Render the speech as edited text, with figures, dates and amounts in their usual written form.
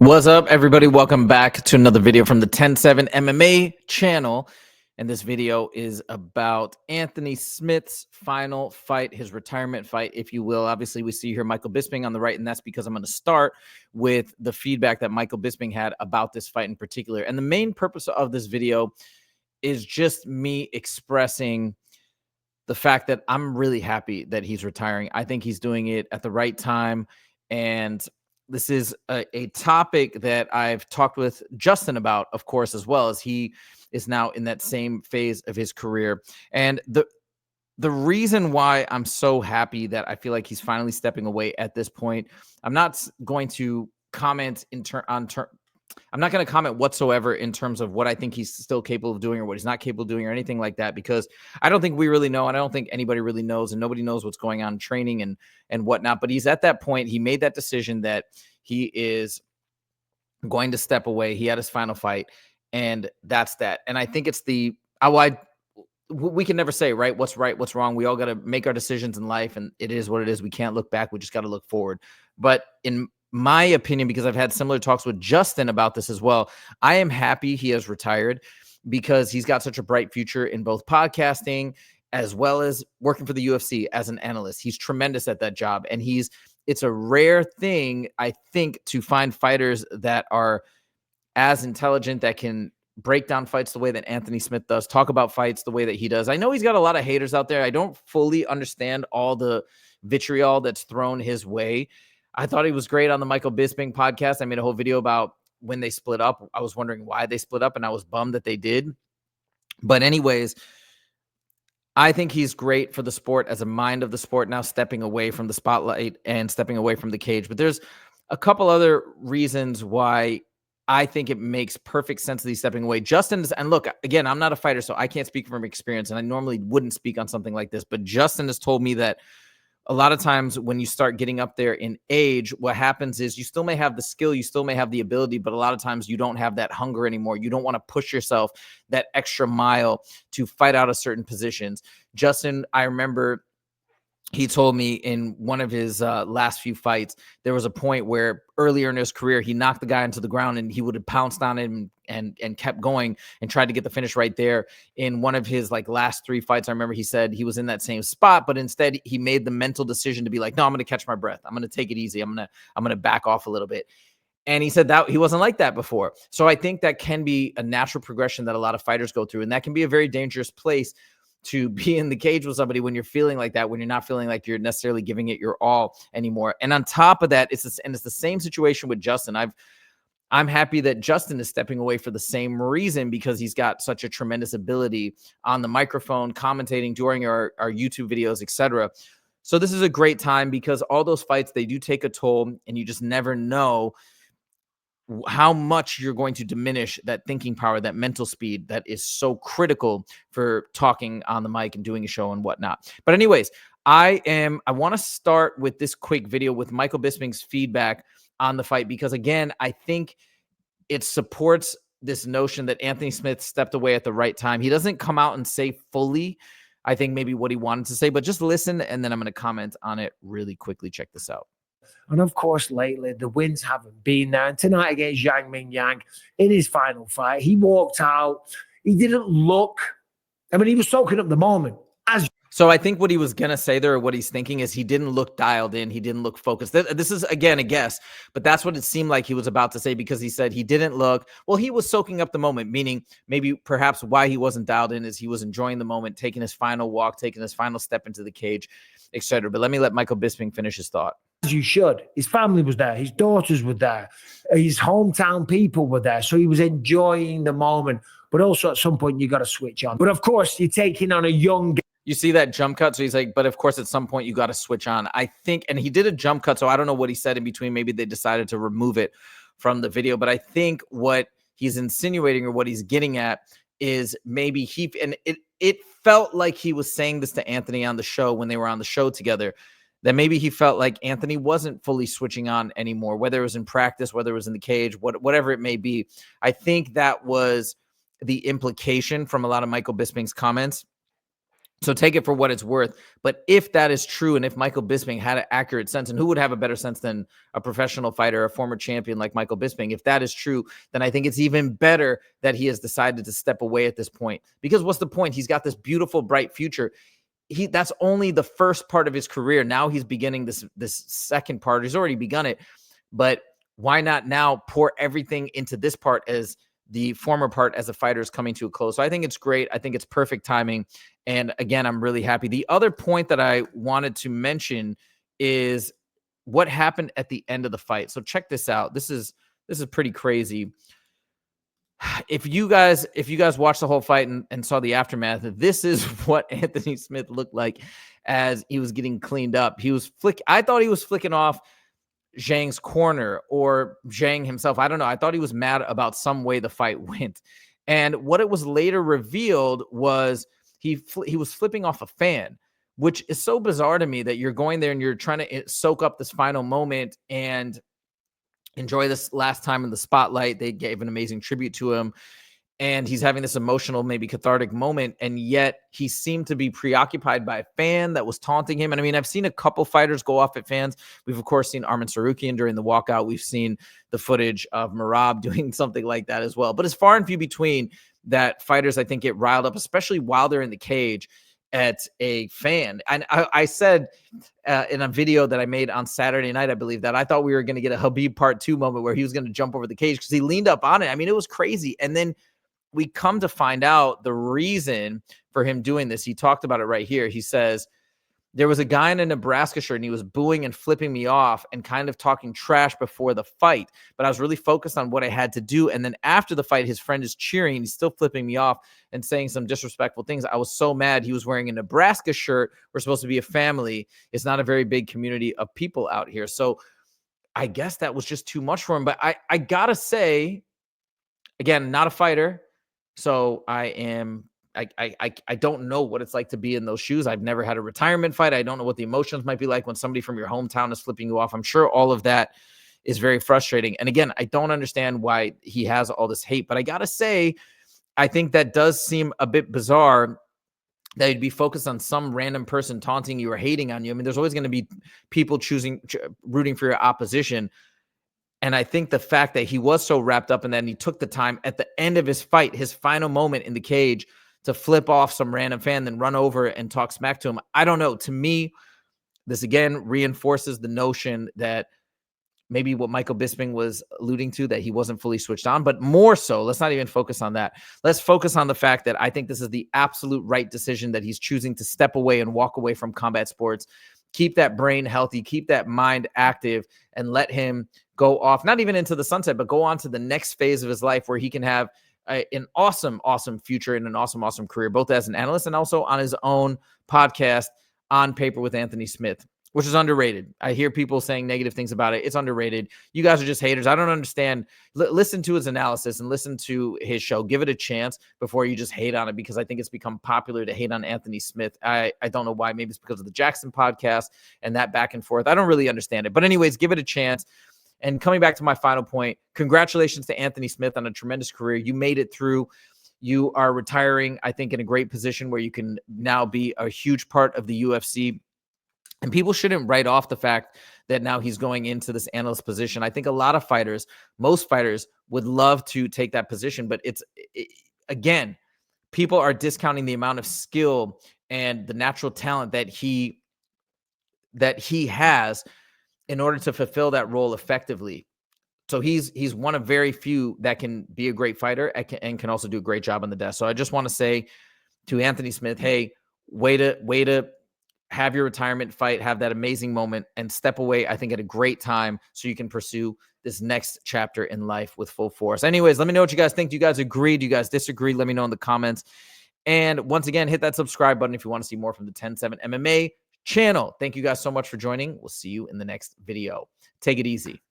What's up, everybody? Welcome back to another video from the 10-7 MMA channel. And this video is about Anthony Smith's final fight, his retirement fight, if you will. Obviously, we see here Michael Bisping on the right, and that's because I'm going to start with the feedback that Michael Bisping had about this fight in particular. And the main purpose of this video is just me expressing the fact that I'm really happy that he's retiring. I think he's doing it at the right time. And this is a topic that I've talked with Justin about, of course, as well, as he is now in that same phase of his career. And the reason why I'm so happy that I feel like he's finally stepping away at this point, I'm not going to comment I'm not going to comment whatsoever in terms of what I think he's still capable of doing or what he's not capable of doing or anything like that, because I don't think we really know, and I don't think anybody really knows, and nobody knows what's going on in training and whatnot. But he's at that point. He made that decision that he is going to step away. He had his final fight, and that's that. And I think it's we can never say, right, what's wrong. We all got to make our decisions in life, and it is what it is. We can't look back. We just got to look forward. But in my opinion, because I've had similar talks with Justin about this as well, I am happy he has retired because he's got such a bright future in both podcasting as well as working for the UFC as an analyst. He's tremendous at that job, and it's a rare thing, I think, to find fighters that are as intelligent, that can break down fights the way that Anthony Smith does, talk about fights the way that he does. I know he's got a lot of haters out there. I don't fully understand all the vitriol that's thrown his way. I thought he was great on the Michael Bisping podcast. I made a whole video about when they split up. I was wondering why they split up, and I was bummed that they did. But anyways, I think he's great for the sport as a mind of the sport, now stepping away from the spotlight and stepping away from the cage. But there's a couple other reasons why I think it makes perfect sense that he's stepping away. Justin, and look, again, I'm not a fighter, so I can't speak from experience, and I normally wouldn't speak on something like this. But Justin has told me that a lot of times when you start getting up there in age, what happens is you still may have the skill, you still may have the ability, but a lot of times you don't have that hunger anymore. You don't want to push yourself that extra mile to fight out of certain positions. Justin, I remember he told me in one of his last few fights, there was a point where earlier in his career, he knocked the guy into the ground and he would have pounced on him and kept going and tried to get the finish right there. In one of his last 3 fights, I remember he said he was in that same spot, but instead he made the mental decision to be like, no, I'm going to catch my breath. I'm going to take it easy. I'm going to back off a little bit. And he said that he wasn't like that before. So I think that can be a natural progression that a lot of fighters go through. And that can be a very dangerous place to be in the cage with somebody when you're feeling like that, when you're not feeling like you're necessarily giving it your all anymore. And on top of that, it's the same situation with Justin. I'm happy that Justin is stepping away for the same reason, because he's got such a tremendous ability on the microphone, commentating during our YouTube videos, etc. So this is a great time, because all those fights, they do take a toll, and you just never know how much you're going to diminish that thinking power, that mental speed that is so critical for talking on the mic and doing a show and whatnot. But anyways, I want to start with this quick video with Michael Bisping's feedback on the fight, because again, I think it supports this notion that Anthony Smith stepped away at the right time. He doesn't come out and say fully, I think, maybe what he wanted to say, but just listen, and then I'm going to comment on it really quickly. Check this out. And of course, lately, the wins haven't been there. And tonight against Yang Ming Yang, in his final fight, he walked out. He didn't look, he was soaking up the moment. So I think what he was going to say there, or what he's thinking, is he didn't look dialed in. He didn't look focused. This is, again, a guess, but that's what it seemed like he was about to say, because he said he didn't look, well, he was soaking up the moment, meaning maybe perhaps why he wasn't dialed in is he was enjoying the moment, taking his final walk, taking his final step into the cage, etc. But let me let Michael Bisping finish his thought. As you should. His family was there. His daughters were there. His hometown people were there. So he was enjoying the moment. But also at some point, you got to switch on. But of course, you're taking on a young guy. You see that jump cut? So he's like, but of course, at some point, you got to switch on. I think, and he did a jump cut, so I don't know what he said in between. Maybe they decided to remove it from the video. But I think what he's insinuating, or what he's getting at, is maybe it felt like he was saying this to Anthony on the show when they were on the show together, that maybe he felt like Anthony wasn't fully switching on anymore, whether it was in practice, whether it was in the cage, whatever it may be. I think that was the implication from a lot of Michael Bisping's comments. So take it for what it's worth. But if that is true, and if Michael Bisping had an accurate sense, and who would have a better sense than a professional fighter, a former champion like Michael Bisping? If that is true, then I think it's even better that he has decided to step away at this point. Because what's the point? He's got this beautiful, bright future. That's only the first part of his career. Now he's beginning this second part. He's already begun it. But why not now pour everything into this part as the former part as a fighter is coming to a close? So I think it's great. I think it's perfect timing. And again, I'm really happy. The other point that I wanted to mention is what happened at the end of the fight. So check this out. This is pretty crazy. If you guys watched the whole fight and saw the aftermath, this is what Anthony Smith looked like as he was getting cleaned up. I thought he was flicking off Zhang's corner or Zhang himself. I don't know. I thought he was mad about some way the fight went. And what it was later revealed was he was flipping off a fan, which is so bizarre to me that you're going there and you're trying to soak up this final moment and enjoy this last time in the spotlight. They gave an amazing tribute to him. And he's having this emotional, maybe cathartic moment. And yet he seemed to be preoccupied by a fan that was taunting him. And I mean, I've seen a couple fighters go off at fans. We've, of course, seen Arman Sarukian during the walkout. We've seen the footage of Merab doing something like that as well. But it's far and few between that fighters, I think, get riled up, especially while they're in the cage, at a fan. And I said in a video that I made on Saturday night, I believe, that I thought we were going to get a Khabib part 2 moment where he was going to jump over the cage because he leaned up on it. I mean, it was crazy. And then we come to find out the reason for him doing this. He talked about it right here. He says, there was a guy in a Nebraska shirt and he was booing and flipping me off and kind of talking trash before the fight. But I was really focused on what I had to do. And then after the fight, his friend is cheering. He's still flipping me off and saying some disrespectful things. I was so mad. He was wearing a Nebraska shirt. We're supposed to be a family. It's not a very big community of people out here. So I guess that was just too much for him. But I gotta say, again, not a fighter. So I don't know what it's like to be in those shoes. I've never had a retirement fight. I don't know what the emotions might be like when somebody from your hometown is flipping you off. I'm sure all of that is very frustrating. And again, I don't understand why he has all this hate, but I got to say, I think that does seem a bit bizarre that you'd be focused on some random person taunting you or hating on you. I mean, there's always going to be people rooting for your opposition. And I think the fact that he was so wrapped up in that and he took the time at the end of his fight, his final moment in the cage, to flip off some random fan, then run over and talk smack to him. I don't know. To me, this again reinforces the notion that maybe what Michael Bisping was alluding to, that he wasn't fully switched on, but more so, let's not even focus on that. Let's focus on the fact that I think this is the absolute right decision, that he's choosing to step away and walk away from combat sports, keep that brain healthy, keep that mind active, and let him go off, not even into the sunset, but go on to the next phase of his life where he can have an awesome, awesome future and an awesome, awesome career, both as an analyst and also on his own podcast, On Paper with Anthony Smith, which is underrated. I hear people saying negative things about it. It's underrated. You guys are just haters. I don't understand. Listen to his analysis and listen to his show. Give it a chance before you just hate on it, because I think it's become popular to hate on Anthony Smith. I don't know why. Maybe it's because of the Jackson podcast and that back and forth. I don't really understand it. But anyways, give it a chance. And coming back to my final point, congratulations to Anthony Smith on a tremendous career. You made it through. You are retiring, I think, in a great position where you can now be a huge part of the UFC. And people shouldn't write off the fact that now he's going into this analyst position. I think a lot of fighters, most fighters, would love to take that position. But again, people are discounting the amount of skill and the natural talent that he has in order to fulfill that role effectively. So he's one of very few that can be a great fighter and can also do a great job on the desk. So I just want to say to Anthony Smith, hey, way to have your retirement fight, have that amazing moment, and step away, I think, at a great time so you can pursue this next chapter in life with full force. Anyways, let me know what you guys think. Do you guys agree? Do you guys disagree? Let me know in the comments. And once again, hit that subscribe button if you want to see more from the 10-7 MMA channel. Thank you guys so much for joining. We'll see you in the next video. Take it easy.